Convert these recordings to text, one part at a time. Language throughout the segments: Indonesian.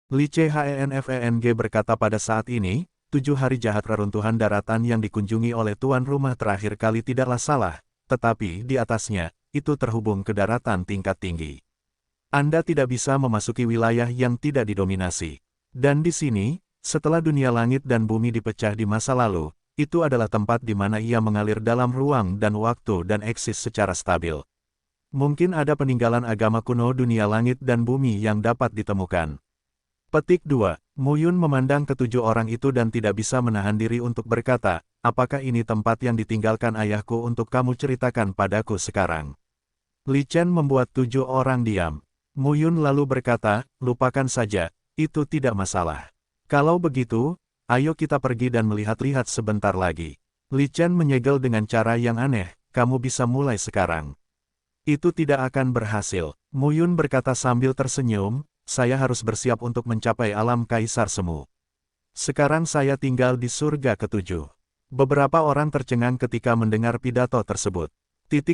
Li Chenfeng berkata pada saat ini, 7 hari jahat reruntuhan daratan yang dikunjungi oleh tuan rumah terakhir kali tidaklah salah, tetapi di atasnya, itu terhubung ke daratan tingkat tinggi. Anda tidak bisa memasuki wilayah yang tidak didominasi. Dan di sini, setelah dunia langit dan bumi dipecah di masa lalu, itu adalah tempat di mana ia mengalir dalam ruang dan waktu dan eksis secara stabil. Mungkin ada peninggalan agama kuno dunia langit dan bumi yang dapat ditemukan. Petik 2. Muyun memandang ketujuh orang itu dan tidak bisa menahan diri untuk berkata, apakah ini tempat yang ditinggalkan ayahku untuk kamu ceritakan padaku sekarang? Li Chen membuat 7 orang diam. Muyun lalu berkata, lupakan saja, itu tidak masalah. Kalau begitu, ayo kita pergi dan melihat-lihat sebentar lagi. Li Chen menyegel dengan cara yang aneh, kamu bisa mulai sekarang. Itu tidak akan berhasil. Muyun berkata sambil tersenyum, saya harus bersiap untuk mencapai alam kaisar semu. Sekarang saya tinggal di surga ketujuh. Beberapa orang tercengang ketika mendengar pidato tersebut. 300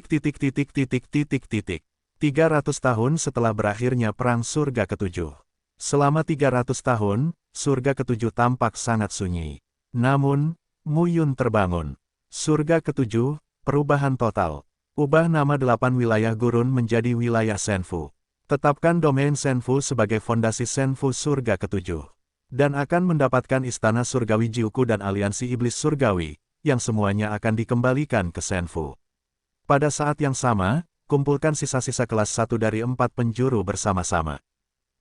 tahun setelah berakhirnya perang surga ketujuh. Selama 300 tahun, surga ketujuh tampak sangat sunyi. Namun, Muyun terbangun. Surga ketujuh, perubahan total. Ubah nama 8 wilayah gurun menjadi wilayah Senfu. Tetapkan domain Senfu sebagai fondasi Senfu surga ketujuh. Dan akan mendapatkan istana surgawi Jiuku dan aliansi iblis surgawi, yang semuanya akan dikembalikan ke Senfu. Pada saat yang sama, kumpulkan sisa-sisa kelas 1 dari 4 penjuru bersama-sama.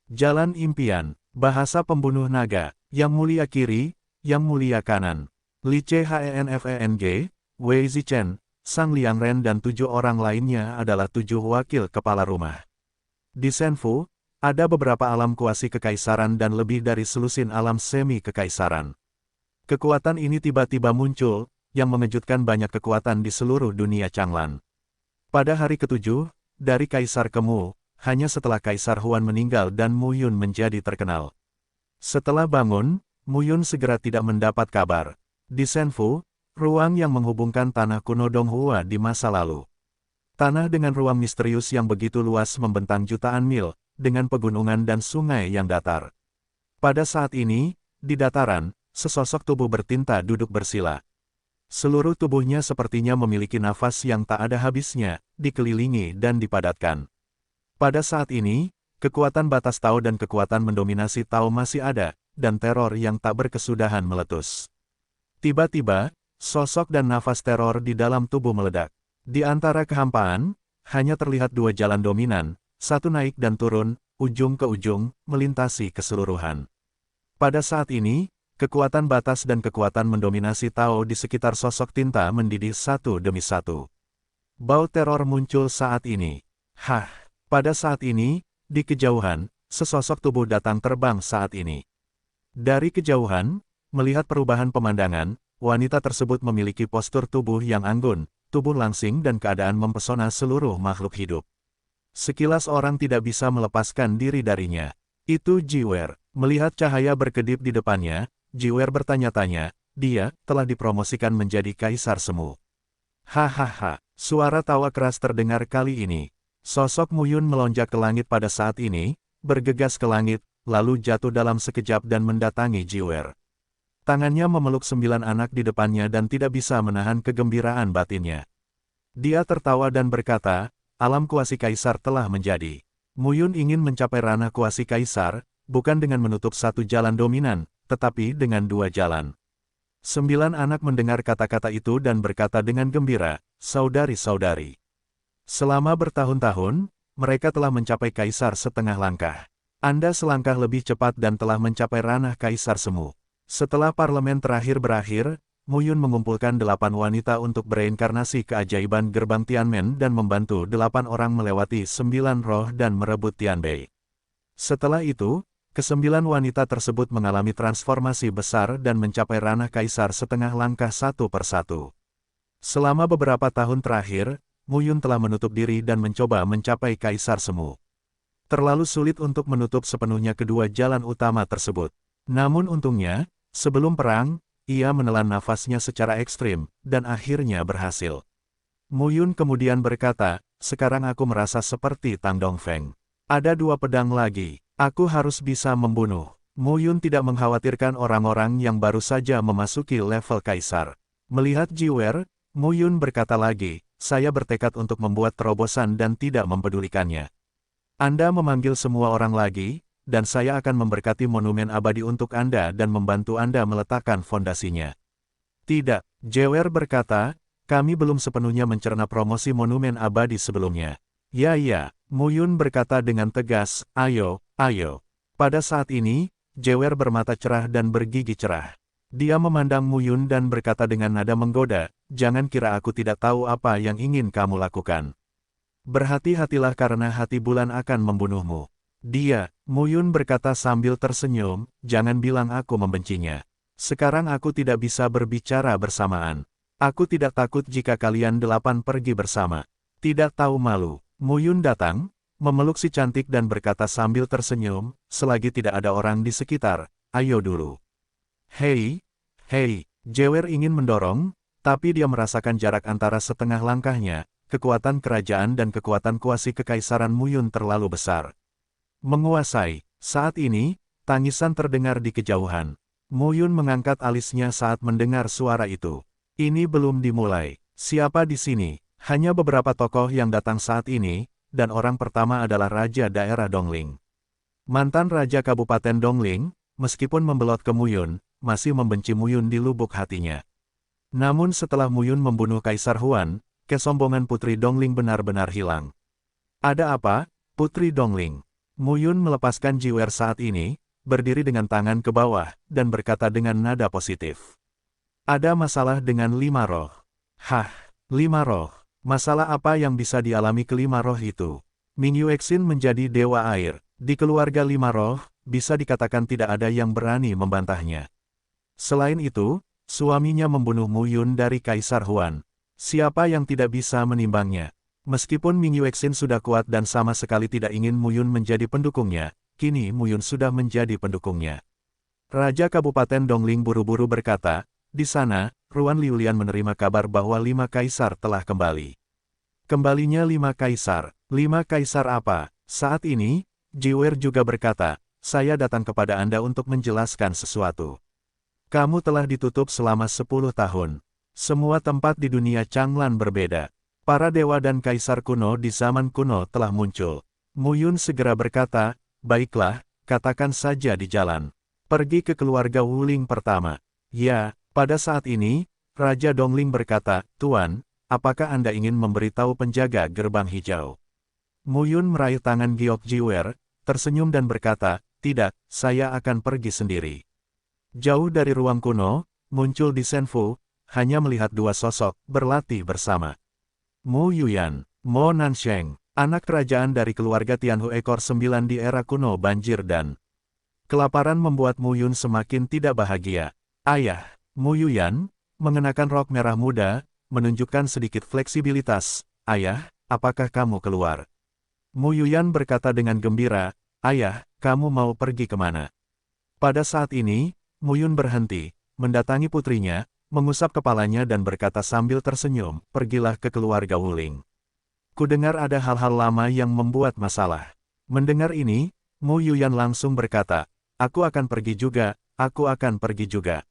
Jalan impian, bahasa pembunuh naga, yang mulia kiri, yang mulia kanan. Li Chenfeng, Wei Zichen, Sang Liang Ren dan 7 orang lainnya adalah 7 wakil kepala rumah. Di Senfu, ada beberapa alam kuasi kekaisaran dan lebih dari selusin alam semi kekaisaran. Kekuatan ini tiba-tiba muncul, yang mengejutkan banyak kekuatan di seluruh dunia Changlan. Pada hari ke-7, dari Kaisar Kemu, hanya setelah Kaisar Huan meninggal dan Muyun menjadi terkenal. Setelah bangun, Muyun segera tidak mendapat kabar. Di Senfu, ruang yang menghubungkan tanah kuno Donghua di masa lalu. Tanah dengan ruang misterius yang begitu luas membentang jutaan mil, dengan pegunungan dan sungai yang datar. Pada saat ini, di dataran, sesosok tubuh bertinta duduk bersila. Seluruh tubuhnya sepertinya memiliki nafas yang tak ada habisnya, dikelilingi dan dipadatkan. Pada saat ini, kekuatan batas Tao dan kekuatan mendominasi Tao masih ada, dan teror yang tak berkesudahan meletus. Tiba-tiba, sosok dan nafas teror di dalam tubuh meledak. Di antara kehampaan, hanya terlihat 2 jalan dominan, satu naik dan turun, ujung ke ujung, melintasi keseluruhan. Pada saat ini, kekuatan batas dan kekuatan mendominasi Tao di sekitar sosok tinta mendidih satu demi satu. Bau teror muncul saat ini. Pada saat ini, di kejauhan, sesosok tubuh datang terbang saat ini. Dari kejauhan, melihat perubahan pemandangan, wanita tersebut memiliki postur tubuh yang anggun, tubuh langsing dan keadaan mempesona seluruh makhluk hidup. Sekilas orang tidak bisa melepaskan diri darinya. Itu Jiwer. Melihat cahaya berkedip di depannya, Jiwer bertanya-tanya, dia telah dipromosikan menjadi kaisar semu. Hahaha, suara tawa keras terdengar kali ini. Sosok Muyun melonjak ke langit pada saat ini, bergegas ke langit, lalu jatuh dalam sekejap dan mendatangi Jiwer. Tangannya memeluk 9 anak di depannya dan tidak bisa menahan kegembiraan batinnya. Dia tertawa dan berkata, alam kuasi kaisar telah menjadi. Muyun ingin mencapai ranah kuasi kaisar, bukan dengan menutup satu jalan dominan, tetapi dengan 2 jalan. 9 anak mendengar kata-kata itu dan berkata dengan gembira, saudari-saudari. Selama bertahun-tahun, mereka telah mencapai kaisar setengah langkah. Anda selangkah lebih cepat dan telah mencapai ranah kaisar semu. Setelah parlemen terakhir berakhir, Muyun mengumpulkan 8 wanita untuk bereinkarnasi keajaiban gerbang Tianmen dan membantu 8 orang melewati 9 roh dan merebut Tianbei. Setelah itu, ke-9 wanita tersebut mengalami transformasi besar dan mencapai ranah kaisar setengah langkah satu persatu. Selama beberapa tahun terakhir, Muyun telah menutup diri dan mencoba mencapai kaisar semu. Terlalu sulit untuk menutup sepenuhnya kedua jalan utama tersebut. Namun untungnya, sebelum perang, ia menelan nafasnya secara ekstrim, dan akhirnya berhasil. Muyun kemudian berkata, sekarang aku merasa seperti Tang Dongfeng. Ada 2 pedang lagi, aku harus bisa membunuh. Mu Yun tidak mengkhawatirkan orang-orang yang baru saja memasuki level kaisar. Melihat Jiwer, Mu Yun berkata lagi, saya bertekad untuk membuat terobosan dan tidak mempedulikannya. Anda memanggil semua orang lagi, dan saya akan memberkati monumen abadi untuk Anda dan membantu Anda meletakkan fondasinya. Tidak, Jiwer berkata, kami belum sepenuhnya mencerna promosi monumen abadi sebelumnya. Ya, Mu Yun berkata dengan tegas, ayo. Pada saat ini, Jiwer bermata cerah dan bergigi cerah. Dia memandang Mu Yun dan berkata dengan nada menggoda, jangan kira aku tidak tahu apa yang ingin kamu lakukan. Berhati-hatilah karena hati bulan akan membunuhmu. Mu Yun berkata sambil tersenyum, jangan bilang aku membencinya. Sekarang aku tidak bisa berbicara bersamaan. Aku tidak takut jika kalian 8 pergi bersama. Tidak tahu malu. Mu Yun datang, memeluk si cantik dan berkata sambil tersenyum, selagi tidak ada orang di sekitar, ayo dulu. Hei, Jiwer ingin mendorong, tapi dia merasakan jarak antara setengah langkahnya, kekuatan kerajaan dan kekuatan kuasi kekaisaran Mu Yun terlalu besar. Menguasai, saat ini, tangisan terdengar di kejauhan. Mu Yun mengangkat alisnya saat mendengar suara itu. Ini belum dimulai. Siapa di sini? Hanya beberapa tokoh yang datang saat ini, dan orang pertama adalah Raja Daerah Dongling. Mantan Raja Kabupaten Dongling, meskipun membelot ke Mu Yun, masih membenci Mu Yun di lubuk hatinya. Namun setelah Mu Yun membunuh Kaisar Huan, kesombongan Putri Dongling benar-benar hilang. Ada apa, Putri Dongling? Mu Yun melepaskan Jiwer saat ini, berdiri dengan tangan ke bawah, dan berkata dengan nada positif. Ada masalah dengan 5 roh. 5 roh. Masalah apa yang bisa dialami kelima roh itu? Ming Yuexin menjadi dewa air. Di keluarga 5 roh, bisa dikatakan tidak ada yang berani membantahnya. Selain itu, suaminya membunuh Mu Yun dari Kaisar Huan. Siapa yang tidak bisa menimbangnya? Meskipun Ming Yuexin sudah kuat dan sama sekali tidak ingin Mu Yun menjadi pendukungnya, kini Mu Yun sudah menjadi pendukungnya. Raja Kabupaten Dongling buru-buru berkata, di sana, Ruan Liulian menerima kabar bahwa 5 kaisar telah kembali. Kembalinya 5 kaisar. 5 kaisar apa? Saat ini, Jiwer juga berkata, saya datang kepada Anda untuk menjelaskan sesuatu. Kamu telah ditutup selama 10 tahun. Semua tempat di dunia Changlan berbeda. Para dewa dan kaisar kuno di zaman kuno telah muncul. Mu Yun segera berkata, baiklah, katakan saja di jalan. Pergi ke keluarga Wuling pertama. Ya. Pada saat ini, Raja Dongling berkata, Tuan, apakah Anda ingin memberitahu penjaga gerbang hijau? Mu Yun meraih tangan Giok Jiwer, tersenyum dan berkata, tidak, saya akan pergi sendiri. Jauh dari ruang kuno, muncul di Senfu, hanya melihat 2 sosok, berlatih bersama. Mu Yuyan, Mo Nansheng, anak kerajaan dari keluarga Tianhu ekor 9 di era kuno banjir dan kelaparan membuat Mu Yun semakin tidak bahagia. Ayah. Mu Yuyan, mengenakan rok merah muda, menunjukkan sedikit fleksibilitas. Ayah, apakah kamu keluar? Mu Yuyan berkata dengan gembira, ayah, kamu mau pergi kemana? Pada saat ini, Mu Yun berhenti, mendatangi putrinya, mengusap kepalanya dan berkata sambil tersenyum, pergilah ke keluarga Wuling. Kudengar ada hal-hal lama yang membuat masalah. Mendengar ini, Mu Yuyan langsung berkata, aku akan pergi juga, aku akan pergi juga.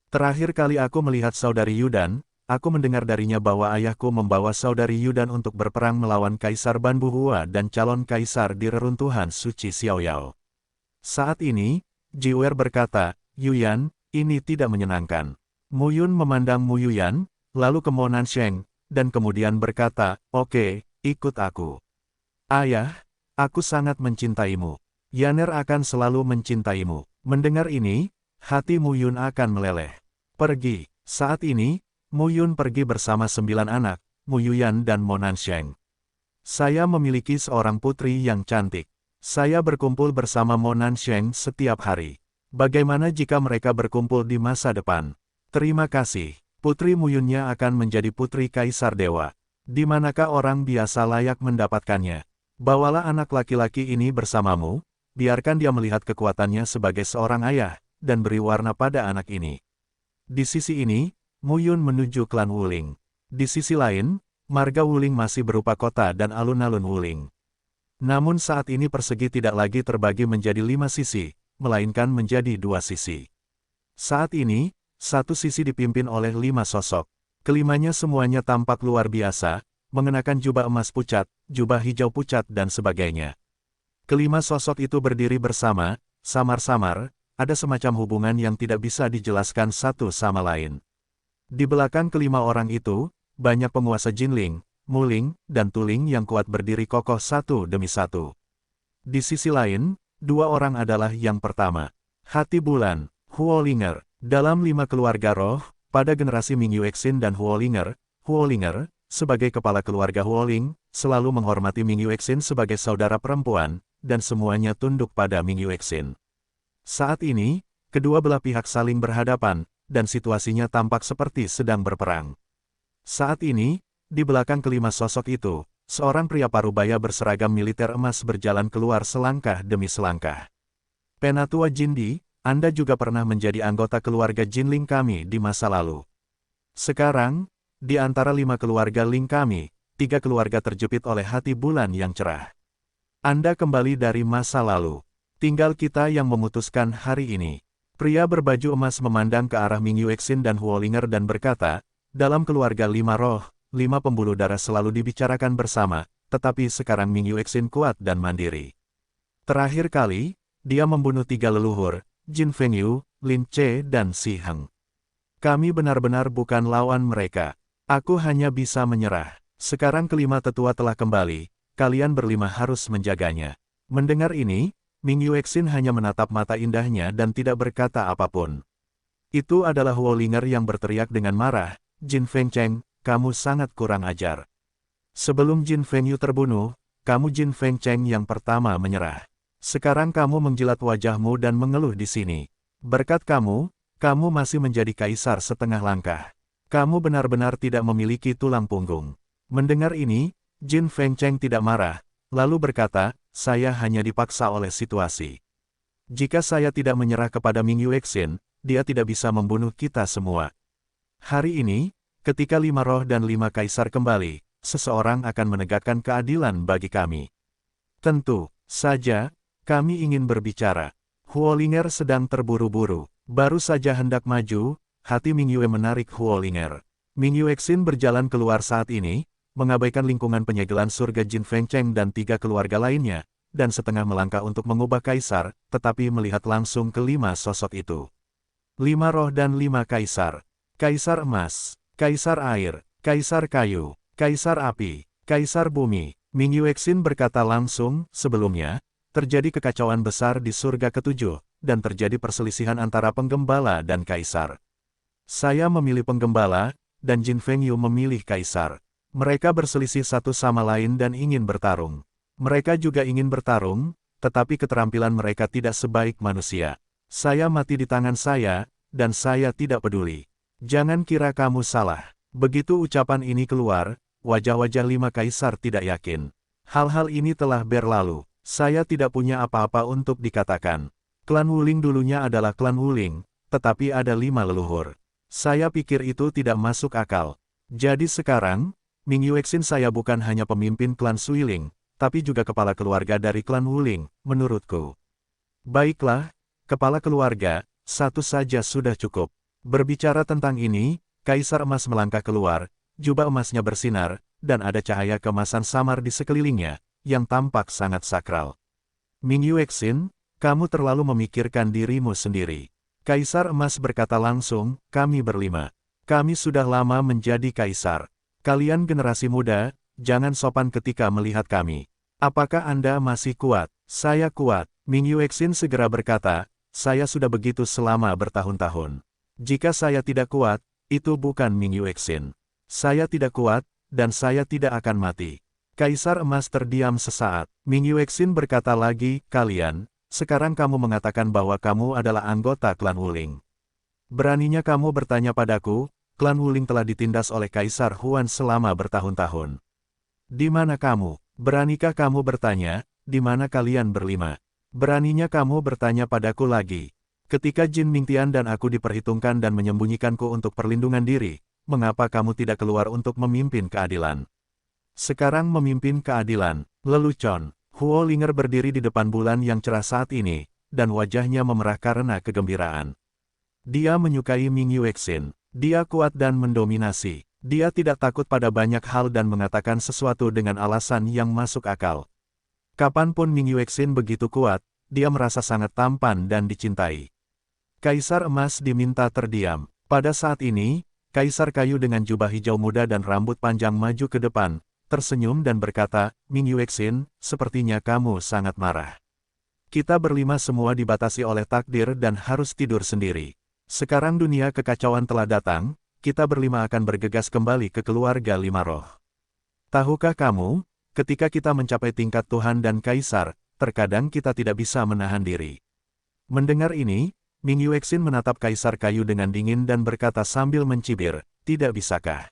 Terakhir kali aku melihat saudari Yudan, aku mendengar darinya bahwa ayahku membawa saudari Yudan untuk berperang melawan Kaisar Ban Buhua dan calon kaisar di reruntuhan suci Xiaoyao. Saat ini, Jiwer berkata, Yuyan, ini tidak menyenangkan. Mu Yun memandang Mu Yuyan, lalu ke Mo Nansheng, dan kemudian berkata, oke, ikut aku. Ayah, aku sangat mencintaimu. Yaner akan selalu mencintaimu. Mendengar ini, hati Mu Yun akan meleleh. Pergi. Saat ini, Mu Yun pergi bersama 9 anak, Mu Yuyan dan Mo Nansheng. Saya memiliki seorang putri yang cantik. Saya berkumpul bersama Mo Nansheng setiap hari. Bagaimana jika mereka berkumpul di masa depan? Terima kasih. Putri Mu Yunnya akan menjadi putri Kaisar Dewa. Di manakah orang biasa layak mendapatkannya? Bawalah anak laki-laki ini bersamamu, biarkan dia melihat kekuatannya sebagai seorang ayah, dan beri warna pada anak ini. Di sisi ini, Mu Yun menuju klan Wuling. Di sisi lain, marga Wuling masih berupa kota dan alun-alun Wuling. Namun saat ini persegi tidak lagi terbagi menjadi 5 sisi, melainkan menjadi dua sisi. Saat ini, satu sisi dipimpin oleh 5 sosok. Kelimanya semuanya tampak luar biasa, mengenakan jubah emas pucat, jubah hijau pucat dan sebagainya. Kelima sosok itu berdiri bersama, samar-samar, ada semacam hubungan yang tidak bisa dijelaskan satu sama lain. Di belakang kelima orang itu, banyak penguasa Jinling, Muling, dan Tuling yang kuat berdiri kokoh satu demi satu. Di sisi lain, dua orang adalah yang pertama. Hati Bulan, Huolinger. Dalam 5 keluarga roh, pada generasi Ming Yuexin dan Huolinger, sebagai kepala keluarga Huoling, selalu menghormati Ming Yuexin sebagai saudara perempuan, dan semuanya tunduk pada Ming Yuexin. Saat ini, kedua belah pihak saling berhadapan, dan situasinya tampak seperti sedang berperang. Saat ini, di belakang kelima sosok itu, seorang pria parubaya berseragam militer emas berjalan keluar selangkah demi selangkah. Penatua Jindi, Anda juga pernah menjadi anggota keluarga Jinling kami di masa lalu. Sekarang, di antara 5 keluarga Ling kami, 3 keluarga terjepit oleh hati bulan yang cerah. Anda kembali dari masa lalu. Tinggal kita yang memutuskan hari ini. Pria berbaju emas memandang ke arah Ming Yuexin dan Huolinger dan berkata, dalam keluarga 5 roh, 5 pembuluh darah selalu dibicarakan bersama, tetapi sekarang Ming Yuexin kuat dan mandiri. Terakhir kali, dia membunuh 3 leluhur, Jin Fengyu, Lin Che dan Si Heng. Kami benar-benar bukan lawan mereka. Aku hanya bisa menyerah. Sekarang kelima tetua telah kembali, kalian berlima harus menjaganya. Mendengar ini, Ming Yuexin hanya menatap mata indahnya dan tidak berkata apapun. Itu adalah Huolinger yang berteriak dengan marah, Jin Fengcheng, kamu sangat kurang ajar. Sebelum Jin Fengyu terbunuh, kamu Jin Fengcheng yang pertama menyerah. Sekarang kamu menjilat wajahmu dan mengeluh di sini. Berkat kamu masih menjadi kaisar setengah langkah. Kamu benar-benar tidak memiliki tulang punggung. Mendengar ini, Jin Fengcheng tidak marah, lalu berkata, saya hanya dipaksa oleh situasi. Jika saya tidak menyerah kepada Ming Yuexin, dia tidak bisa membunuh kita semua. Hari ini, ketika 5 roh dan 5 kaisar kembali, seseorang akan menegakkan keadilan bagi kami. Tentu saja, kami ingin berbicara. Huolinger sedang terburu-buru. Baru saja hendak maju, hati Ming Yue menarik Huolinger. Ming Yuexin berjalan keluar saat ini, mengabaikan lingkungan penyegelan surga Jin Fengcheng dan 3 keluarga lainnya, dan setengah melangkah untuk mengubah kaisar, tetapi melihat langsung kelima sosok itu. 5 roh dan 5 kaisar. Kaisar emas, kaisar air, kaisar kayu, kaisar api, kaisar bumi. Ming Yuexin berkata langsung, sebelumnya, terjadi kekacauan besar di surga ketujuh, dan terjadi perselisihan antara penggembala dan kaisar. Saya memilih penggembala, dan Jin Fengyu memilih kaisar. Mereka berselisih satu sama lain dan ingin bertarung. Mereka juga ingin bertarung, tetapi keterampilan mereka tidak sebaik manusia. Saya mati di tangan saya, dan saya tidak peduli. Jangan kira kamu salah. Begitu ucapan ini keluar, wajah-wajah 5 kaisar tidak yakin. Hal-hal ini telah berlalu. Saya tidak punya apa-apa untuk dikatakan. Klan Wuling dulunya adalah klan Wuling, tetapi ada 5 leluhur. Saya pikir itu tidak masuk akal. Jadi sekarang, Ming Yuexin saya bukan hanya pemimpin klan Suiling, tapi juga kepala keluarga dari klan Wuling, menurutku. Baiklah, kepala keluarga, satu saja sudah cukup. Berbicara tentang ini, Kaisar Emas melangkah keluar, jubah emasnya bersinar, dan ada cahaya kemasan samar di sekelilingnya, yang tampak sangat sakral. Ming Yuexin, kamu terlalu memikirkan dirimu sendiri. Kaisar Emas berkata langsung, kami berlima. Kami sudah lama menjadi kaisar. Kalian generasi muda, jangan sopan ketika melihat kami. Apakah Anda masih kuat? Saya kuat. Ming Yuexin segera berkata, saya sudah begitu selama bertahun-tahun. Jika saya tidak kuat, itu bukan Ming Yuexin. Saya tidak kuat, dan saya tidak akan mati. Kaisar Emas terdiam sesaat. Ming Yuexin berkata lagi, kalian, sekarang kamu mengatakan bahwa kamu adalah anggota klan Wuling. Beraninya kamu bertanya padaku, klan Wuling telah ditindas oleh Kaisar Huan selama bertahun-tahun. Di mana kamu? Beranikah kamu bertanya, di mana kalian berlima? Beraninya kamu bertanya padaku lagi. Ketika Jin Mingtian dan aku diperhitungkan dan menyembunyikanku untuk perlindungan diri, mengapa kamu tidak keluar untuk memimpin keadilan? Sekarang memimpin keadilan, lelucon. Huolinger berdiri di depan bulan yang cerah saat ini, dan wajahnya memerah karena kegembiraan. Dia menyukai Ming Yuexin. Dia kuat dan mendominasi. Dia tidak takut pada banyak hal dan mengatakan sesuatu dengan alasan yang masuk akal. Kapanpun Ming Yuexin begitu kuat, dia merasa sangat tampan dan dicintai. Kaisar Emas diminta terdiam. Pada saat ini, Kaisar Kayu dengan jubah hijau muda dan rambut panjang maju ke depan, tersenyum dan berkata, Ming Yuexin, sepertinya kamu sangat marah. Kita berlima semua dibatasi oleh takdir dan harus tidur sendiri. Sekarang dunia kekacauan telah datang, kita berlima akan bergegas kembali ke keluarga lima roh. Tahukah kamu, ketika kita mencapai tingkat Tuhan dan Kaisar, terkadang kita tidak bisa menahan diri. Mendengar ini, Ming Yuexin menatap Kaisar Kayu dengan dingin dan berkata sambil mencibir, tidak bisakah?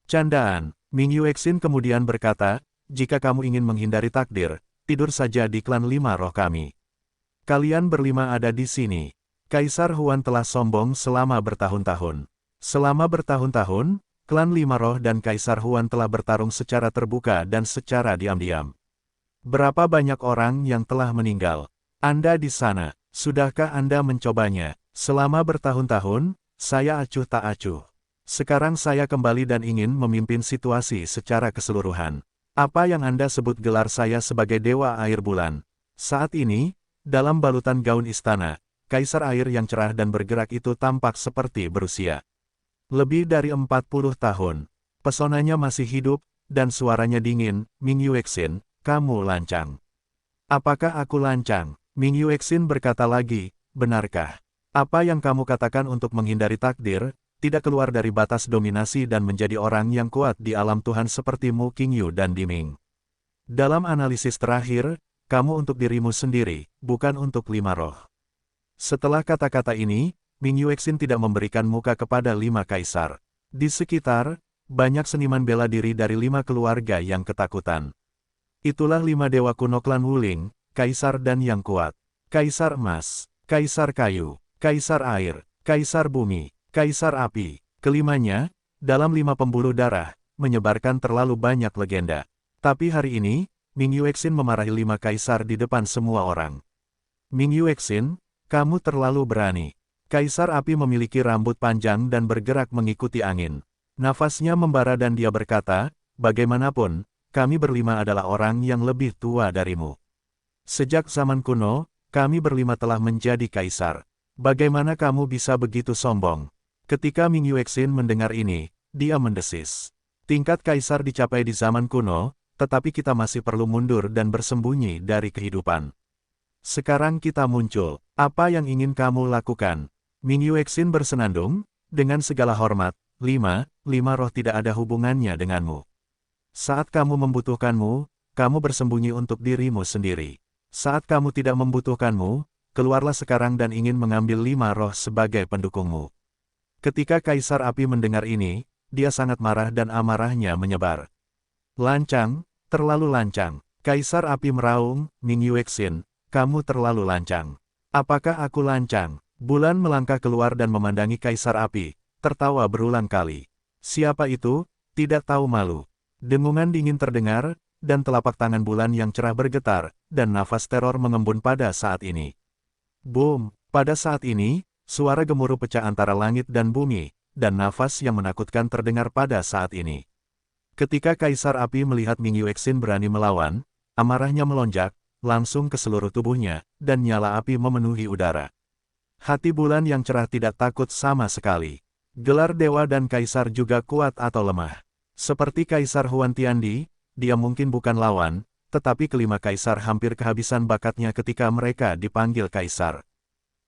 Candaan, Ming Yuexin kemudian berkata, jika kamu ingin menghindari takdir, tidur saja di klan lima roh kami. Kalian berlima ada di sini. Kaisar Huan telah sombong selama bertahun-tahun. Selama bertahun-tahun, klan lima roh dan Kaisar Huan telah bertarung secara terbuka dan secara diam-diam. Berapa banyak orang yang telah meninggal? Anda di sana. Sudahkah Anda mencobanya? Selama bertahun-tahun, saya acuh tak acuh. Sekarang saya kembali dan ingin memimpin situasi secara keseluruhan. Apa yang Anda sebut gelar saya sebagai Dewa Air Bulan? Saat ini, dalam balutan gaun istana, Kaisar Air yang cerah dan bergerak itu tampak seperti berusia lebih dari 40 tahun. Pesonanya masih hidup, dan suaranya dingin, Ming Yuexin, kamu lancang. Apakah aku lancang? Ming Yuexin berkata lagi, benarkah? Apa yang kamu katakan untuk menghindari takdir, tidak keluar dari batas dominasi dan menjadi orang yang kuat di alam Tuhan seperti Mu Qingyu dan Diming. Dalam analisis terakhir, kamu untuk dirimu sendiri, bukan untuk lima roh. Setelah kata-kata ini, Ming Yuexin tidak memberikan muka kepada lima kaisar. Di sekitar, banyak seniman bela diri dari lima keluarga yang ketakutan. Itulah lima dewa kuno klan Wuling, Kaisar dan yang kuat. Kaisar Emas, Kaisar Kayu, Kaisar Air, Kaisar Bumi, Kaisar Api. Kelimanya, dalam lima pembuluh darah, menyebarkan terlalu banyak legenda. Tapi hari ini, Ming Yuexin memarahi lima kaisar di depan semua orang. Ming Yuexin, kamu terlalu berani. Kaisar Api memiliki rambut panjang dan bergerak mengikuti angin. Nafasnya membara dan dia berkata, bagaimanapun, kami berlima adalah orang yang lebih tua darimu. Sejak zaman kuno, kami berlima telah menjadi kaisar. Bagaimana kamu bisa begitu sombong? Ketika Ming Yuexin mendengar ini, dia mendesis. Tingkat kaisar dicapai di zaman kuno, tetapi kita masih perlu mundur dan bersembunyi dari kehidupan. Sekarang kita muncul. Apa yang ingin kamu lakukan? Ming Yuexin bersenandung, dengan segala hormat, lima roh tidak ada hubungannya denganmu. Saat kamu membutuhkanmu, kamu bersembunyi untuk dirimu sendiri. Saat kamu tidak membutuhkanmu, keluarlah sekarang dan ingin mengambil lima roh sebagai pendukungmu. Ketika Kaisar Api mendengar ini, dia sangat marah dan amarahnya menyebar. Lancang, terlalu lancang. Kaisar Api meraung, Ming Yuexin, kamu terlalu lancang. Apakah aku lancang? Bulan melangkah keluar dan memandangi Kaisar Api, tertawa berulang kali. Siapa itu? Tidak tahu malu. Dengungan dingin terdengar, dan telapak tangan bulan yang cerah bergetar, dan nafas teror mengembun pada saat ini. Boom! Pada saat ini, suara gemuruh pecah antara langit dan bumi, dan nafas yang menakutkan terdengar pada saat ini. Ketika Kaisar Api melihat Ming Yuexin berani melawan, amarahnya melonjak, langsung ke seluruh tubuhnya, dan nyala api memenuhi udara. Hati bulan yang cerah tidak takut sama sekali. Gelar dewa dan kaisar juga kuat atau lemah. Seperti Kaisar Huan Tiandi, dia mungkin bukan lawan, tetapi kelima kaisar hampir kehabisan bakatnya ketika mereka dipanggil kaisar.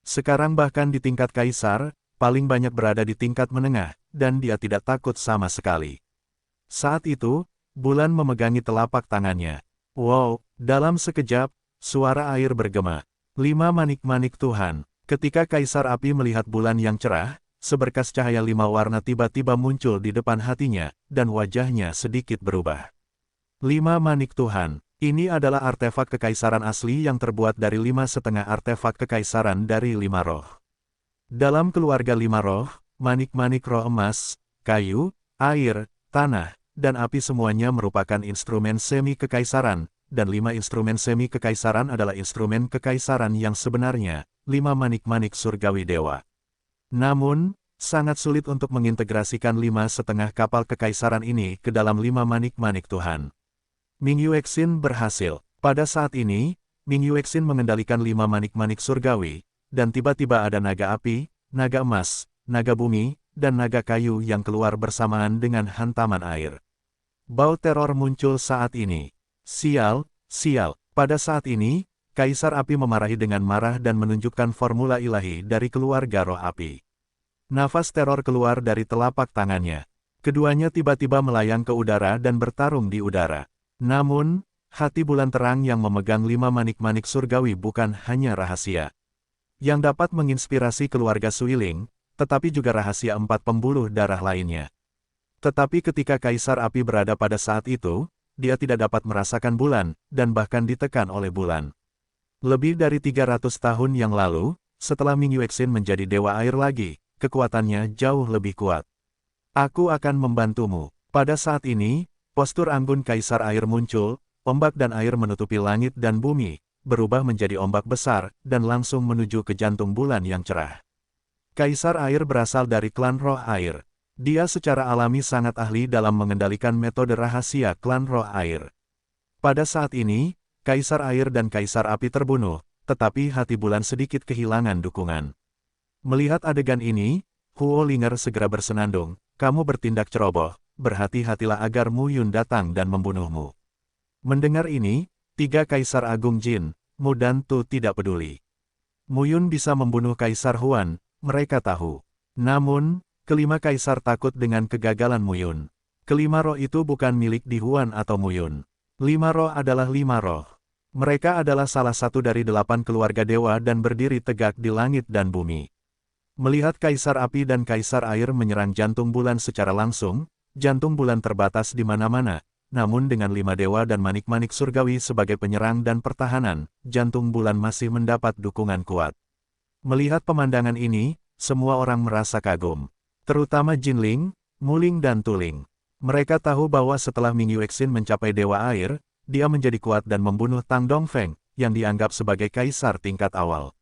Sekarang bahkan di tingkat kaisar, paling banyak berada di tingkat menengah, dan dia tidak takut sama sekali. Saat itu, bulan memegangi telapak tangannya. Wow, dalam sekejap, suara air bergema. 5 manik-manik Tuhan. Ketika Kaisar Api melihat bulan yang cerah, seberkas cahaya 5 warna tiba-tiba muncul di depan hatinya, dan wajahnya sedikit berubah. 5 manik Tuhan. Ini adalah artefak kekaisaran asli yang terbuat dari 5,5 artefak kekaisaran dari 5 roh. Dalam keluarga 5 roh, manik-manik roh emas, kayu, air, tanah, dan api semuanya merupakan instrumen semi-kekaisaran, dan 5 instrumen semi kekaisaran adalah instrumen kekaisaran yang sebenarnya, 5 manik-manik surgawi dewa. Namun, sangat sulit untuk mengintegrasikan 5,5 kapal kekaisaran ini ke dalam 5 manik-manik Tuhan. Ming Yuexin berhasil. Pada saat ini, Ming Yuexin mengendalikan 5 manik-manik surgawi, dan tiba-tiba ada naga api, naga emas, naga bumi, dan naga kayu yang keluar bersamaan dengan hantaman air. Bau teror muncul saat ini. Sial, sial. Pada saat ini, Kaisar Api memarahi dengan marah dan menunjukkan formula ilahi dari keluarga roh api. Nafas teror keluar dari telapak tangannya. Keduanya tiba-tiba melayang ke udara dan bertarung di udara. Namun, hati bulan terang yang memegang 5 manik-manik surgawi bukan hanya rahasia yang dapat menginspirasi keluarga Suiling, tetapi juga rahasia 4 pembuluh darah lainnya. Tetapi ketika Kaisar Api berada pada saat itu, dia tidak dapat merasakan bulan, dan bahkan ditekan oleh bulan. Lebih dari 300 tahun yang lalu, setelah Ming Yuexin menjadi dewa air lagi, kekuatannya jauh lebih kuat. Aku akan membantumu. Pada saat ini, postur anggun Kaisar Air muncul, ombak dan air menutupi langit dan bumi, berubah menjadi ombak besar, dan langsung menuju ke jantung bulan yang cerah. Kaisar Air berasal dari klan roh air. Dia secara alami sangat ahli dalam mengendalikan metode rahasia klan roh air. Pada saat ini, Kaisar Air dan Kaisar Api terbunuh, tetapi hati bulan sedikit kehilangan dukungan. Melihat adegan ini, Huo Linger segera bersenandung, kamu bertindak ceroboh, berhati-hatilah agar Mu Yun datang dan membunuhmu. Mendengar ini, 3 Kaisar Agung Jin, Mu dan Tu tidak peduli. Mu Yun bisa membunuh Kaisar Huan, mereka tahu. Namun, kelima kaisar takut dengan kegagalan Mu Yun. Kelima roh itu bukan milik Di Huan atau Mu Yun. 5 roh adalah 5 roh. Mereka adalah salah satu dari 8 keluarga dewa dan berdiri tegak di langit dan bumi. Melihat Kaisar Api dan Kaisar Air menyerang jantung bulan secara langsung, jantung bulan terbatas di mana-mana, namun dengan 5 dewa dan manik-manik surgawi sebagai penyerang dan pertahanan, jantung bulan masih mendapat dukungan kuat. Melihat pemandangan ini, semua orang merasa kagum. Terutama Jinling, Muling dan Tuling. Mereka tahu bahwa setelah Ming Yuexin mencapai Dewa Air, dia menjadi kuat dan membunuh Tang Dongfeng, yang dianggap sebagai kaisar tingkat awal.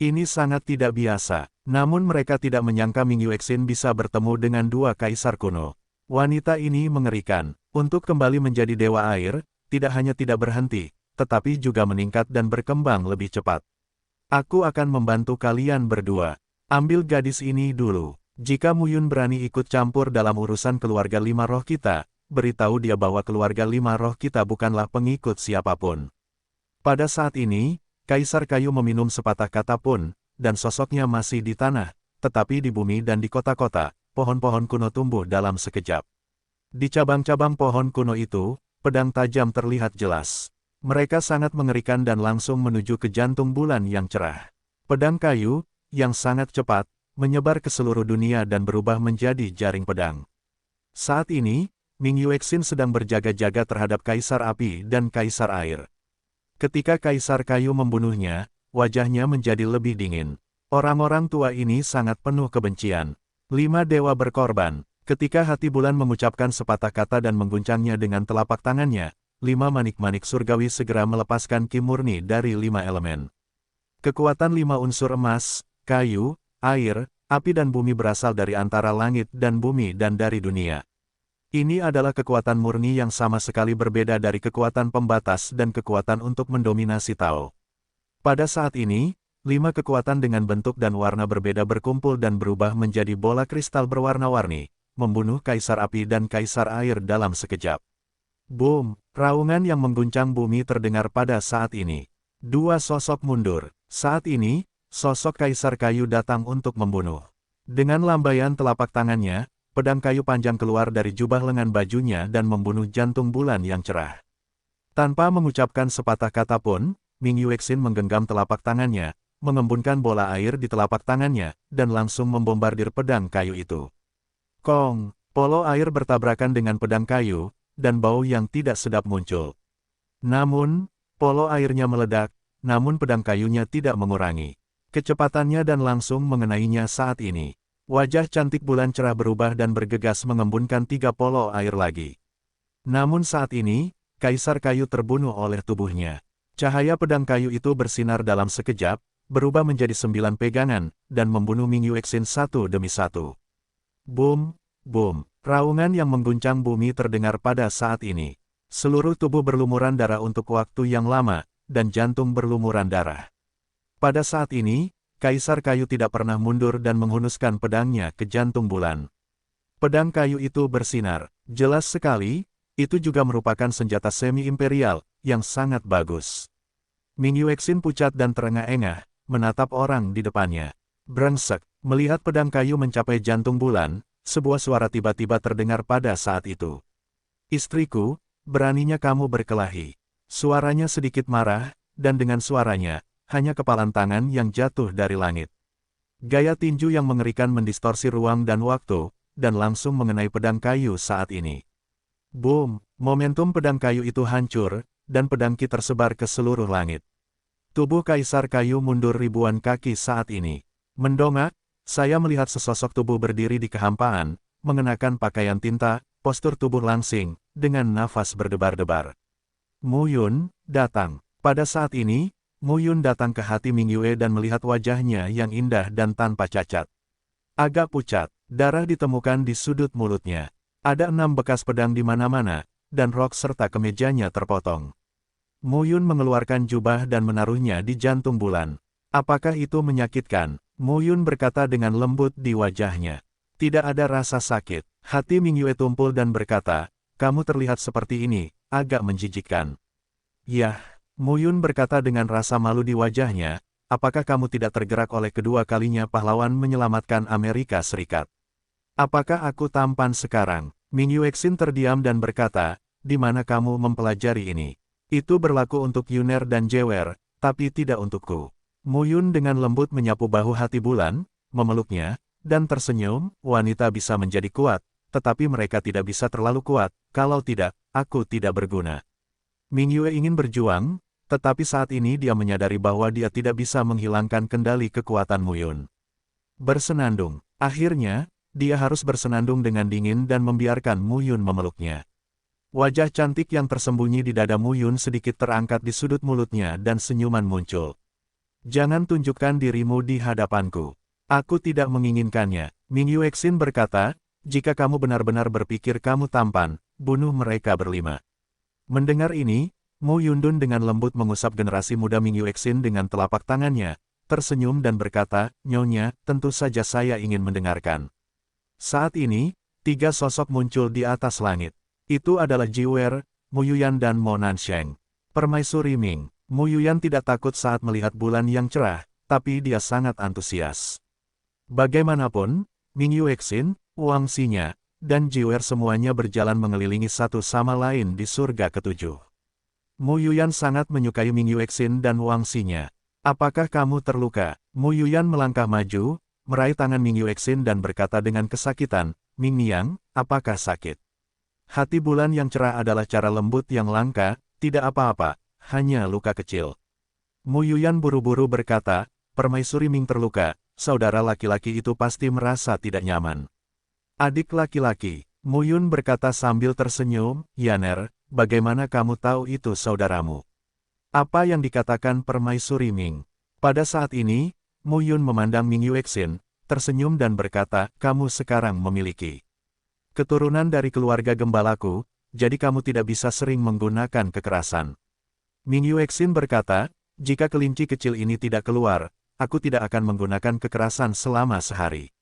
Ini sangat tidak biasa, namun mereka tidak menyangka Ming Yuexin bisa bertemu dengan 2 kaisar kuno. Wanita ini mengerikan. Untuk kembali menjadi Dewa Air, tidak hanya tidak berhenti, tetapi juga meningkat dan berkembang lebih cepat. Aku akan membantu kalian berdua. Ambil gadis ini dulu. Jika Mu Yun berani ikut campur dalam urusan keluarga 5 roh kita, beritahu dia bahwa keluarga 5 roh kita bukanlah pengikut siapapun. Pada saat ini, Kaisar Kayu meminum sepatah kata pun, dan sosoknya masih di tanah, tetapi di bumi dan di kota-kota, pohon-pohon kuno tumbuh dalam sekejap. Di cabang-cabang pohon kuno itu, pedang tajam terlihat jelas. Mereka sangat mengerikan dan langsung menuju ke jantung bulan yang cerah. Pedang kayu, yang sangat cepat, menyebar ke seluruh dunia dan berubah menjadi jaring pedang. Saat ini, Ming Yuexin sedang berjaga-jaga terhadap Kaisar Api dan Kaisar Air. Ketika Kaisar Kayu membunuhnya, wajahnya menjadi lebih dingin. Orang-orang tua ini sangat penuh kebencian. 5 dewa berkorban. Ketika hati bulan mengucapkan sepatah kata dan mengguncangnya dengan telapak tangannya, 5 manik-manik surgawi segera melepaskan ki murni dari 5 elemen. Kekuatan 5 unsur emas, kayu, air, api dan bumi berasal dari antara langit dan bumi dan dari dunia. Ini adalah kekuatan murni yang sama sekali berbeda dari kekuatan pembatas dan kekuatan untuk mendominasi Tao. Pada saat ini, 5 kekuatan dengan bentuk dan warna berbeda berkumpul dan berubah menjadi bola kristal berwarna-warni, membunuh Kaisar Api dan Kaisar Air dalam sekejap. Boom! Raungan yang mengguncang bumi terdengar pada saat ini. 2 sosok mundur. Saat ini, sosok Kaisar Kayu datang untuk membunuh. Dengan lambaian telapak tangannya, pedang kayu panjang keluar dari jubah lengan bajunya dan membunuh jantung bulan yang cerah. Tanpa mengucapkan sepatah kata pun, Ming Yuexin menggenggam telapak tangannya, mengembunkan bola air di telapak tangannya, dan langsung membombardir pedang kayu itu. Kong! Polo air bertabrakan dengan pedang kayu, dan bau yang tidak sedap muncul. Namun, polo airnya meledak, namun pedang kayunya tidak mengurangi kecepatannya dan langsung mengenainya saat ini. Wajah cantik bulan cerah berubah dan bergegas mengembunkan 3 polo air lagi. Namun saat ini, Kaisar Kayu terbunuh oleh tubuhnya. Cahaya pedang kayu itu bersinar dalam sekejap, berubah menjadi 9 pegangan, dan membunuh Ming Yuexin satu demi satu. Boom, boom, raungan yang mengguncang bumi terdengar pada saat ini. Seluruh tubuh berlumuran darah untuk waktu yang lama, dan jantung berlumuran darah. Pada saat ini, Kaisar Kayu tidak pernah mundur dan menghunuskan pedangnya ke jantung bulan. Pedang kayu itu bersinar. Jelas sekali, itu juga merupakan senjata semi-imperial, yang sangat bagus. Ming Yuexin pucat dan terengah-engah, menatap orang di depannya. Brengsek, melihat pedang kayu mencapai jantung bulan, sebuah suara tiba-tiba terdengar pada saat itu. Istriku, beraninya kamu berkelahi. Suaranya sedikit marah, dan dengan suaranya, hanya kepalan tangan yang jatuh dari langit. Gaya tinju yang mengerikan mendistorsi ruang dan waktu, dan langsung mengenai pedang kayu saat ini. Boom, momentum pedang kayu itu hancur, dan pedang Qi tersebar ke seluruh langit. Tubuh Kaisar Kayu mundur ribuan kaki saat ini. Mendongak, saya melihat sesosok tubuh berdiri di kehampaan, mengenakan pakaian tinta, postur tubuh langsing, dengan nafas berdebar-debar. Mu Yun, datang. Pada saat ini, Mu Yun datang ke hati Ming Yue dan melihat wajahnya yang indah dan tanpa cacat. Agak pucat, darah ditemukan di sudut mulutnya. Ada 6 bekas pedang di mana-mana, dan rok serta kemejanya terpotong. Mu Yun mengeluarkan jubah dan menaruhnya di jantung bulan. Apakah itu menyakitkan? Mu Yun berkata dengan lembut di wajahnya. Tidak ada rasa sakit. Hati Ming Yue tumpul dan berkata, kamu terlihat seperti ini, agak menjijikkan. Yah. Mu Yun berkata dengan rasa malu di wajahnya, apakah kamu tidak tergerak oleh kedua kalinya pahlawan menyelamatkan Amerika Serikat? Apakah aku tampan sekarang? Ming Yuexin terdiam dan berkata, di mana kamu mempelajari ini? Itu berlaku untuk Yuner dan Jewer, tapi tidak untukku. Mu Yun dengan lembut menyapu bahu hati bulan, memeluknya, dan tersenyum, wanita bisa menjadi kuat, tetapi mereka tidak bisa terlalu kuat, kalau tidak, aku tidak berguna. Ming Yue ingin berjuang, tetapi saat ini dia menyadari bahwa dia tidak bisa menghilangkan kendali kekuatan Mu Yun. Bersenandung. Akhirnya, dia harus bersenandung dengan dingin dan membiarkan Mu Yun memeluknya. Wajah cantik yang tersembunyi di dada Mu Yun sedikit terangkat di sudut mulutnya dan senyuman muncul. Jangan tunjukkan dirimu di hadapanku. Aku tidak menginginkannya. Ming Yuexin berkata, jika kamu benar-benar berpikir kamu tampan, bunuh mereka berlima. Mendengar ini, Mu Yundun dengan lembut mengusap generasi muda Ming Yuexin dengan telapak tangannya, tersenyum dan berkata, Nyonya, tentu saja saya ingin mendengarkan. Saat ini, 3 sosok muncul di atas langit. Itu adalah Jiwer, Mu Yuyan dan Mo Nansheng. Permaisuri Ming. Mu Yuyan tidak takut saat melihat bulan yang cerah, tapi dia sangat antusias. Bagaimanapun, Ming Yuexin, Wang Xinya, dan Jiwer semuanya berjalan mengelilingi satu sama lain di surga ketujuh. Mu Yuyan sangat menyukai Ming Yuexin dan Wang Xinya. Apakah kamu terluka? Mu Yuyan melangkah maju, meraih tangan Ming Yuexin dan berkata dengan kesakitan, Ming Niang, apakah sakit? Hati bulan yang cerah adalah cara lembut yang langka, tidak apa-apa, hanya luka kecil. Mu Yuyan buru-buru berkata, Permaisuri Ming terluka, saudara laki-laki itu pasti merasa tidak nyaman. Adik laki-laki, Mu Yun berkata sambil tersenyum, Yaner, bagaimana kamu tahu itu saudaramu? Apa yang dikatakan Permaisuri Ming? Pada saat ini, Mu Yun memandang Ming Yuexin, tersenyum dan berkata, kamu sekarang memiliki keturunan dari keluarga gembalaku, jadi kamu tidak bisa sering menggunakan kekerasan. Ming Yuexin berkata, jika kelinci kecil ini tidak keluar, aku tidak akan menggunakan kekerasan selama sehari.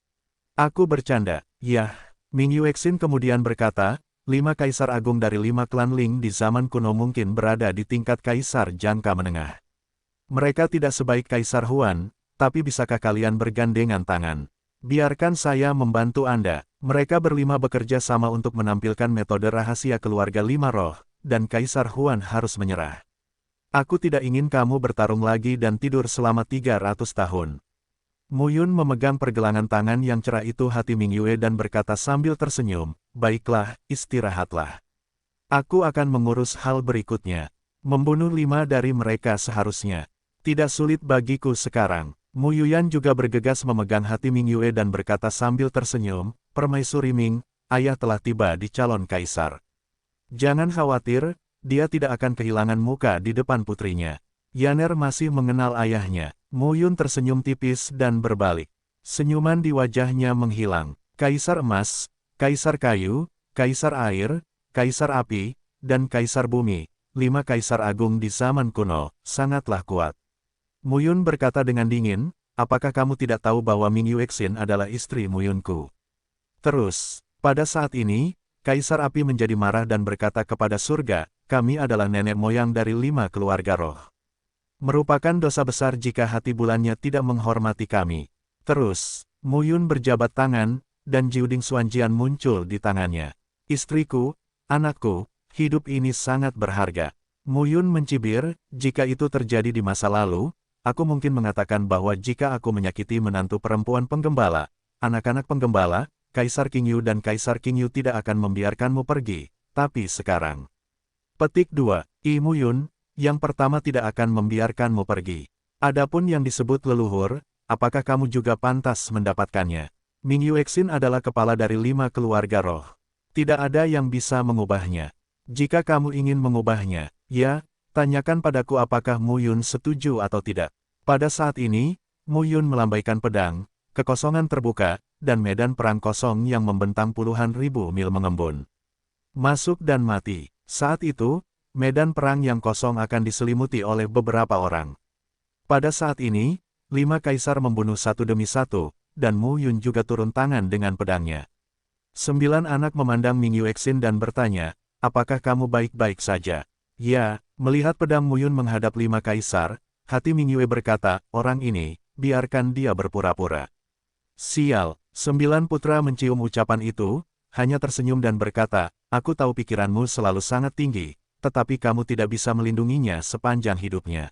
Aku bercanda, yah. Ming Yuexin kemudian berkata, 5 kaisar agung dari 5 klan Ling di zaman kuno mungkin berada di tingkat kaisar jangka menengah. Mereka tidak sebaik Kaisar Huan, tapi bisakah kalian bergandengan tangan? Biarkan saya membantu Anda. Mereka berlima bekerja sama untuk menampilkan metode rahasia keluarga 5 roh, dan Kaisar Huan harus menyerah. Aku tidak ingin kamu bertarung lagi dan tidur selama 300 tahun. Mu Yun memegang pergelangan tangan yang cerah itu hati Ming Yue dan berkata sambil tersenyum, baiklah, istirahatlah. Aku akan mengurus hal berikutnya. Membunuh 5 dari mereka seharusnya. Tidak sulit bagiku sekarang. Mu Yuyan juga bergegas memegang hati Ming Yue dan berkata sambil tersenyum, Permaisuri Ming, ayah telah tiba di calon kaisar. Jangan khawatir, dia tidak akan kehilangan muka di depan putrinya. Yaner masih mengenal ayahnya. Mu Yun tersenyum tipis dan berbalik. Senyuman di wajahnya menghilang. Kaisar emas, kaisar kayu, kaisar air, kaisar api, dan kaisar bumi. 5 kaisar agung di zaman kuno, sangatlah kuat. Mu Yun berkata dengan dingin, apakah kamu tidak tahu bahwa Ming Yuexin adalah istri Mu Yunku? Terus, pada saat ini, kaisar api menjadi marah dan berkata kepada surga, kami adalah nenek moyang dari 5 keluarga roh. Merupakan dosa besar jika hati bulannya tidak menghormati kami. Terus, Mu Yun berjabat tangan, dan Jiuding Xuanjian muncul di tangannya. Istriku, anakku, hidup ini sangat berharga. Mu Yun mencibir, jika itu terjadi di masa lalu, aku mungkin mengatakan bahwa jika aku menyakiti menantu perempuan penggembala, anak-anak penggembala, Kaisar King Yu dan Kaisar King Yu tidak akan membiarkanmu pergi. Tapi sekarang. Petik 2. Mu Yun, yang pertama tidak akan membiarkanmu pergi. Adapun yang disebut leluhur, apakah kamu juga pantas mendapatkannya? Ming Yuexin adalah kepala dari 5 keluarga roh. Tidak ada yang bisa mengubahnya. Jika kamu ingin mengubahnya, ya, tanyakan padaku apakah Mu Yun setuju atau tidak. Pada saat ini, Mu Yun melambaikan pedang, kekosongan terbuka, dan medan perang kosong yang membentang puluhan ribu mil mengembun. Masuk dan mati. Saat itu, medan perang yang kosong akan diselimuti oleh beberapa orang. Pada saat ini, 5 kaisar membunuh satu demi satu, dan Mu Yun juga turun tangan dengan pedangnya. 9 anak memandang Ming Yuexin dan bertanya, apakah kamu baik-baik saja? Ya, melihat pedang Mu Yun menghadap 5 kaisar, hati Ming Yue berkata, orang ini, biarkan dia berpura-pura. Sial, 9 putra mencium ucapan itu, hanya tersenyum dan berkata, aku tahu pikiranmu selalu sangat tinggi, tetapi kamu tidak bisa melindunginya sepanjang hidupnya.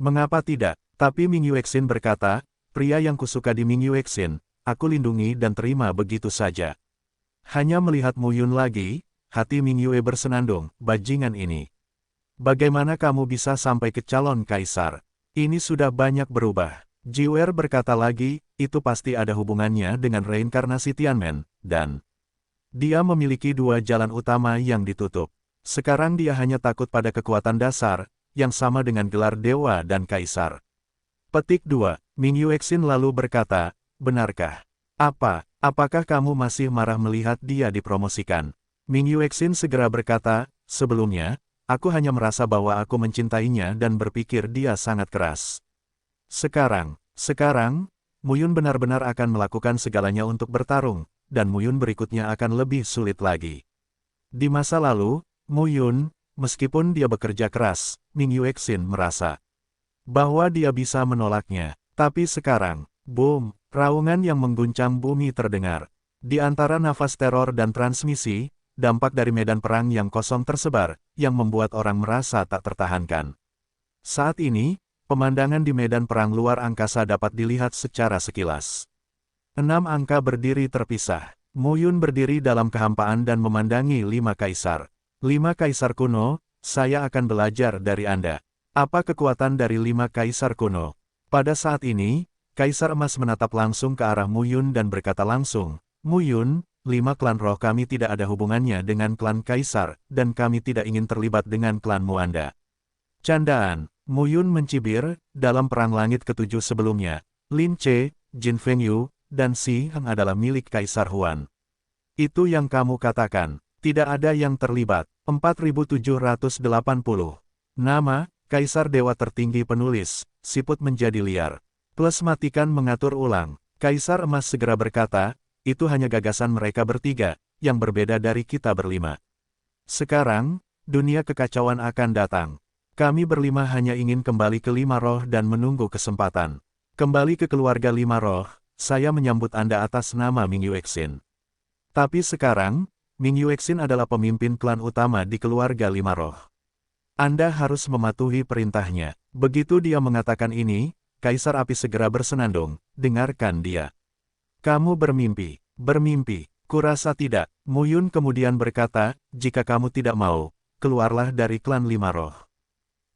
Mengapa tidak? Tapi Ming Yuexin berkata, pria yang kusuka di Ming Yuexin, aku lindungi dan terima begitu saja. Hanya melihat Mu Yun lagi, hati Ming Yue bersenandung, bajingan ini. Bagaimana kamu bisa sampai ke calon kaisar? Ini sudah banyak berubah. Jiwer berkata lagi, itu pasti ada hubungannya dengan reinkarnasi Tianmen, dan dia memiliki 2 jalan utama yang ditutup. Sekarang dia hanya takut pada kekuatan dasar, yang sama dengan gelar dewa dan kaisar. Petik 2. Ming Yuexin lalu berkata, benarkah? Apakah kamu masih marah melihat dia dipromosikan? Ming Yuexin segera berkata, sebelumnya, aku hanya merasa bahwa aku mencintainya dan berpikir dia sangat keras. Sekarang, Mu Yun benar-benar akan melakukan segalanya untuk bertarung, dan Mu Yun berikutnya akan lebih sulit lagi. Di masa lalu, Mu Yun, meskipun dia bekerja keras, Ming Yuexin merasa bahwa dia bisa menolaknya. Tapi sekarang, boom, raungan yang mengguncang bumi terdengar. Di antara nafas teror dan transmisi, dampak dari medan perang yang kosong tersebar, yang membuat orang merasa tak tertahankan. Saat ini, pemandangan di medan perang luar angkasa dapat dilihat secara sekilas. 6 angka berdiri terpisah. Mu Yun berdiri dalam kehampaan dan memandangi 5 kaisar. 5 kaisar kuno, saya akan belajar dari Anda. Apa kekuatan dari 5 kaisar kuno? Pada saat ini, Kaisar Emas menatap langsung ke arah Mu Yun dan berkata langsung, Mu Yun, 5 klan roh kami tidak ada hubungannya dengan klan kaisar, dan kami tidak ingin terlibat dengan klanmu Anda. Candaan, Mu Yun mencibir, dalam perang langit ke-7 sebelumnya, Lin Che, Jin Fengyu, dan Si Heng adalah milik Kaisar Huan. Itu yang kamu katakan. Tidak ada yang terlibat. 4780. Nama, Kaisar Dewa Tertinggi Penulis, siput menjadi liar. Plus matikan mengatur ulang. Kaisar Emas segera berkata, itu hanya gagasan mereka bertiga, yang berbeda dari kita berlima. Sekarang, dunia kekacauan akan datang. Kami berlima hanya ingin kembali ke 5 roh dan menunggu kesempatan. Kembali ke keluarga 5 roh, saya menyambut Anda atas nama Ming Yuexin. Tapi sekarang, Ming Yuexin adalah pemimpin klan utama di keluarga 5 roh. Anda harus mematuhi perintahnya. Begitu dia mengatakan ini, Kaisar Api segera bersenandung, dengarkan dia. Kamu bermimpi, kurasa tidak. Mu Yun kemudian berkata, jika kamu tidak mau, keluarlah dari klan 5 roh.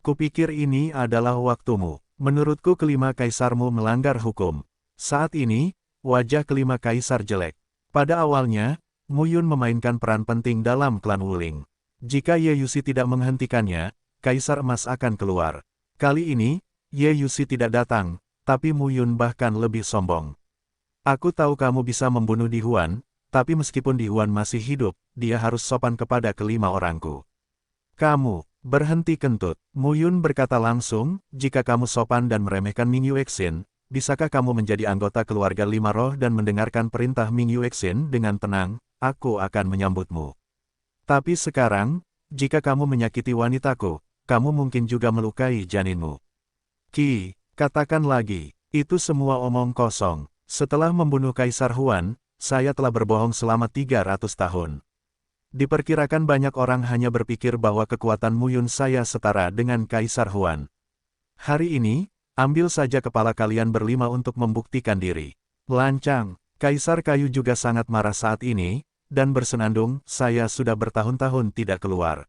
Kupikir ini adalah waktumu. Menurutku kelima kaisarmu melanggar hukum. Saat ini, wajah kelima kaisar jelek. Pada awalnya, Mu Yun memainkan peran penting dalam klan Wuling. Jika Ye Yuxi tidak menghentikannya, Kaisar Emas akan keluar. Kali ini, Ye Yuxi tidak datang, tapi Mu Yun bahkan lebih sombong. Aku tahu kamu bisa membunuh Di Huan, tapi meskipun Di Huan masih hidup, dia harus sopan kepada kelima orangku. Kamu, berhenti kentut. Mu Yun berkata langsung, jika kamu sopan dan meremehkan Ming Yuexin, bisakah kamu menjadi anggota keluarga lima roh dan mendengarkan perintah Ming Yuexin dengan tenang? Aku akan menyambutmu. Tapi sekarang, jika kamu menyakiti wanitaku, kamu mungkin juga melukai janinmu. Ki, katakan lagi, itu semua omong kosong. Setelah membunuh Kaisar Huan, saya telah berbohong selama 300 tahun. Diperkirakan banyak orang hanya berpikir bahwa kekuatan Mu Yun saya setara dengan Kaisar Huan. Hari ini, ambil saja kepala kalian berlima untuk membuktikan diri. Lancang, Kaisar Kayu juga sangat marah saat ini, dan bersenandung, saya sudah bertahun-tahun tidak keluar.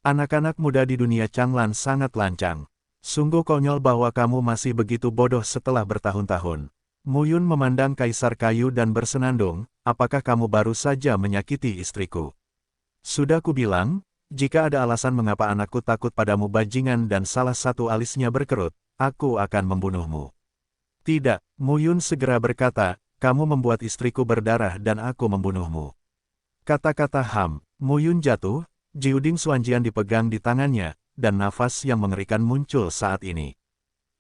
Anak-anak muda di dunia Changlan sangat lancang. Sungguh konyol bahwa kamu masih begitu bodoh setelah bertahun-tahun. Mu Yun memandang Kaisar Kayu dan bersenandung, apakah kamu baru saja menyakiti istriku? Sudah kubilang, jika ada alasan mengapa anakku takut padamu bajingan dan salah satu alisnya berkerut, aku akan membunuhmu. Tidak, Mu Yun segera berkata, kamu membuat istriku berdarah dan aku membunuhmu. Kata-kata Mu Yun jatuh, Jiuding Xuanjian dipegang di tangannya, dan nafas yang mengerikan muncul saat ini.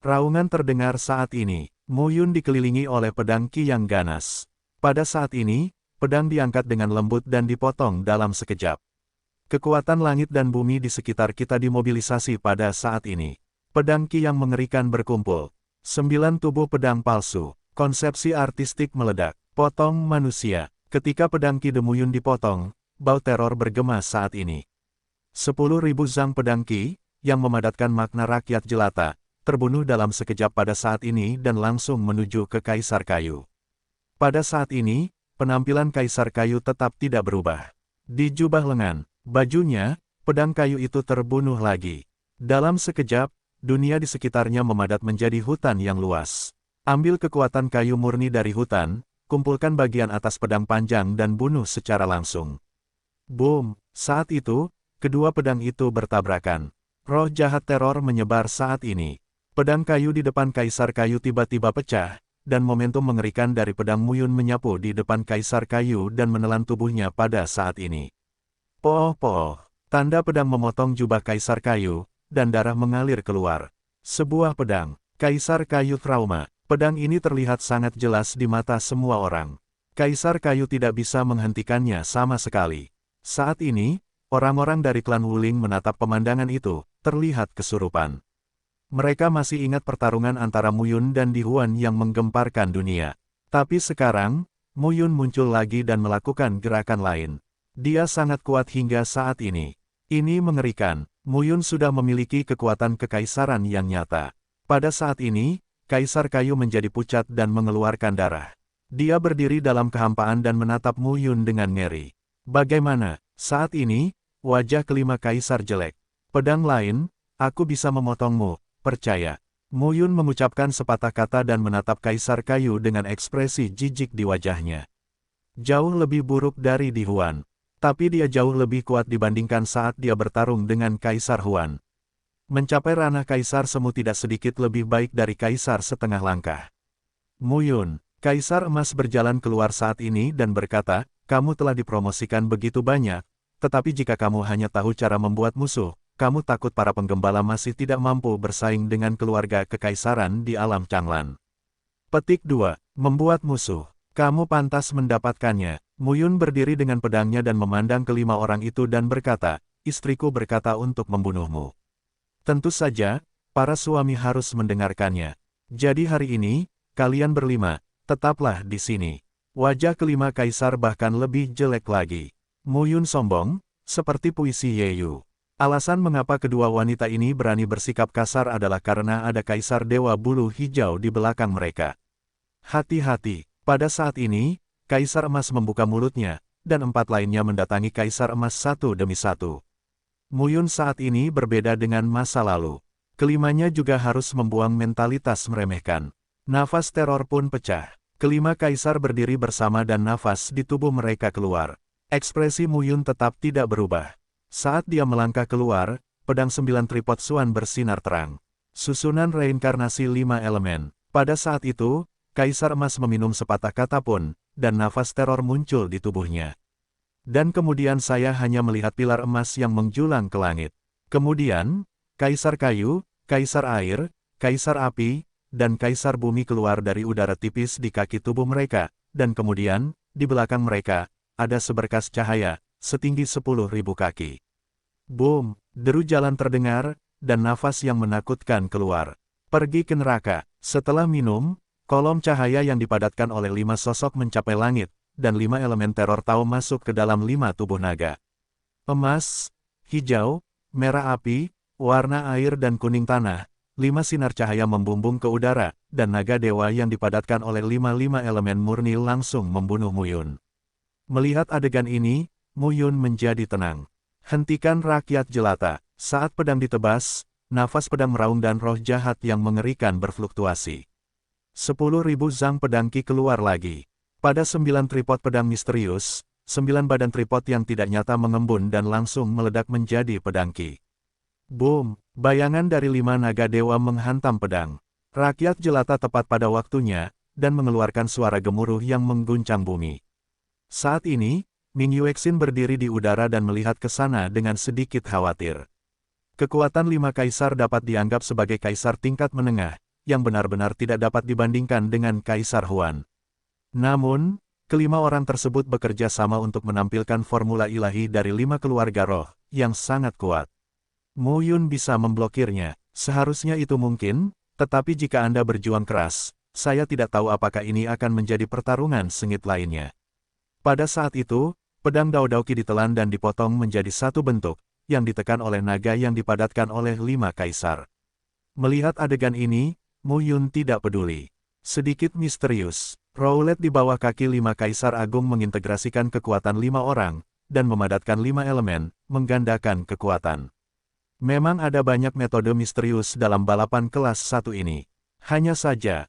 Raungan terdengar saat ini, Mu Yun dikelilingi oleh pedang Qi yang ganas. Pada saat ini, pedang diangkat dengan lembut dan dipotong dalam sekejap. Kekuatan langit dan bumi di sekitar kita dimobilisasi pada saat ini. Pedang Qi yang mengerikan berkumpul. 9 tubuh pedang palsu, konsepsi artistik meledak, potong manusia. Ketika pedang Qi Mu Yun dipotong, bau teror bergema saat ini. 10.000 zang pedang Qi, yang memadatkan makna rakyat jelata, terbunuh dalam sekejap pada saat ini dan langsung menuju ke Kaisar Kayu. Pada saat ini, penampilan Kaisar Kayu tetap tidak berubah. Di jubah lengan, bajunya, pedang kayu itu terbunuh lagi. Dalam sekejap, dunia di sekitarnya memadat menjadi hutan yang luas. Ambil kekuatan kayu murni dari hutan, kumpulkan bagian atas pedang panjang dan bunuh secara langsung. Boom! Saat itu, kedua pedang itu bertabrakan. Roh jahat teror menyebar saat ini. Pedang kayu di depan Kaisar Kayu tiba-tiba pecah, dan momentum mengerikan dari pedang Mu Yun menyapu di depan Kaisar Kayu dan menelan tubuhnya pada saat ini. Poh-poh! Tanda pedang memotong jubah Kaisar Kayu, dan darah mengalir keluar. Sebuah pedang. Kaisar Kayu trauma. Pedang ini terlihat sangat jelas di mata semua orang. Kaisar Kayu tidak bisa menghentikannya sama sekali. Saat ini, orang-orang dari klan Wuling menatap pemandangan itu, terlihat kesurupan. Mereka masih ingat pertarungan antara Mu Yun dan Di Huan yang menggemparkan dunia. Tapi sekarang, Mu Yun muncul lagi dan melakukan gerakan lain. Dia sangat kuat hingga saat ini. Ini mengerikan, Mu Yun sudah memiliki kekuatan kekaisaran yang nyata. Pada saat ini, Kaisar Kayu menjadi pucat dan mengeluarkan darah. Dia berdiri dalam kehampaan dan menatap Mu Yun dengan ngeri. Bagaimana? Saat ini, wajah kelima kaisar jelek. Pedang lain, aku bisa memotongmu, percaya. Mu Yun mengucapkan sepatah kata dan menatap Kaisar Kayu dengan ekspresi jijik di wajahnya. Jauh lebih buruk dari Di Huan. Tapi dia jauh lebih kuat dibandingkan saat dia bertarung dengan Kaisar Huan. Mencapai ranah Kaisar Semu tidak sedikit lebih baik dari Kaisar setengah langkah. Mu Yun, Kaisar Emas berjalan keluar saat ini dan berkata, kamu telah dipromosikan begitu banyak, tetapi jika kamu hanya tahu cara membuat musuh, kamu takut para penggembala masih tidak mampu bersaing dengan keluarga kekaisaran di alam Changlan. Petik 2. Membuat musuh. Kamu pantas mendapatkannya. Mu Yun berdiri dengan pedangnya dan memandang kelima orang itu dan berkata, istriku berkata untuk membunuhmu. Tentu saja, para suami harus mendengarkannya. Jadi hari ini, kalian berlima, tetaplah di sini. Wajah kelima kaisar bahkan lebih jelek lagi. Mu Yun sombong, seperti puisi Ye Yu. Alasan mengapa kedua wanita ini berani bersikap kasar adalah karena ada kaisar dewa bulu hijau di belakang mereka. Hati-hati, pada saat ini, Kaisar Emas membuka mulutnya, dan 4 lainnya mendatangi Kaisar Emas satu demi satu. Mu Yun saat ini berbeda dengan masa lalu. Kelimanya juga harus membuang mentalitas meremehkan. Nafas teror pun pecah. Kelima kaisar berdiri bersama dan nafas di tubuh mereka keluar. Ekspresi Mu Yun tetap tidak berubah. Saat dia melangkah keluar, pedang 9 tripod Xuan bersinar terang. Susunan reinkarnasi 5 elemen. Pada saat itu, Kaisar Emas meminum sepatah kata pun, dan nafas teror muncul di tubuhnya. Dan kemudian saya hanya melihat pilar emas yang menjulang ke langit. Kemudian, Kaisar Kayu, Kaisar Air, Kaisar Api, dan Kaisar Bumi keluar dari udara tipis di kaki tubuh mereka, dan kemudian, di belakang mereka, ada seberkas cahaya, setinggi 10.000 kaki. Boom, deru jalan terdengar, dan nafas yang menakutkan keluar. Pergi ke neraka. Setelah minum, kolom cahaya yang dipadatkan oleh 5 sosok mencapai langit, dan 5 elemen teror Tao masuk ke dalam 5 tubuh naga. Emas, hijau, merah api, warna air dan kuning tanah. 5 sinar cahaya membumbung ke udara, dan naga dewa yang dipadatkan oleh 5 elemen murni langsung membunuh Muyun. Melihat adegan ini, Muyun menjadi tenang. Hentikan rakyat jelata. Saat pedang ditebas, nafas pedang meraung dan roh jahat yang mengerikan berfluktuasi. 10.000 zang pedang Qi keluar lagi. Pada 9 tripod pedang misterius, 9 badan tripod yang tidak nyata mengembun dan langsung meledak menjadi pedang Qi. Boom! Bayangan dari 5 naga dewa menghantam pedang. Rakyat jelata tepat pada waktunya, dan mengeluarkan suara gemuruh yang mengguncang bumi. Saat ini, Ming Yuexin berdiri di udara dan melihat ke sana dengan sedikit khawatir. Kekuatan 5 kaisar dapat dianggap sebagai kaisar tingkat menengah, yang benar-benar tidak dapat dibandingkan dengan Kaisar Huan. Namun, kelima orang tersebut bekerja sama untuk menampilkan formula ilahi dari 5 keluarga roh, yang sangat kuat. Muyun bisa memblokirnya. Seharusnya itu mungkin, tetapi jika Anda berjuang keras, saya tidak tahu apakah ini akan menjadi pertarungan sengit lainnya. Pada saat itu, pedang Dao Dao Qi ditelan dan dipotong menjadi satu bentuk, yang ditekan oleh naga yang dipadatkan oleh 5 kaisar. Melihat adegan ini, Muyun tidak peduli. Sedikit misterius, Rowlet di bawah kaki 5 kaisar agung mengintegrasikan kekuatan 5 orang, dan memadatkan 5 elemen, menggandakan kekuatan. Memang ada banyak metode misterius dalam balapan kelas 1 ini. Hanya saja,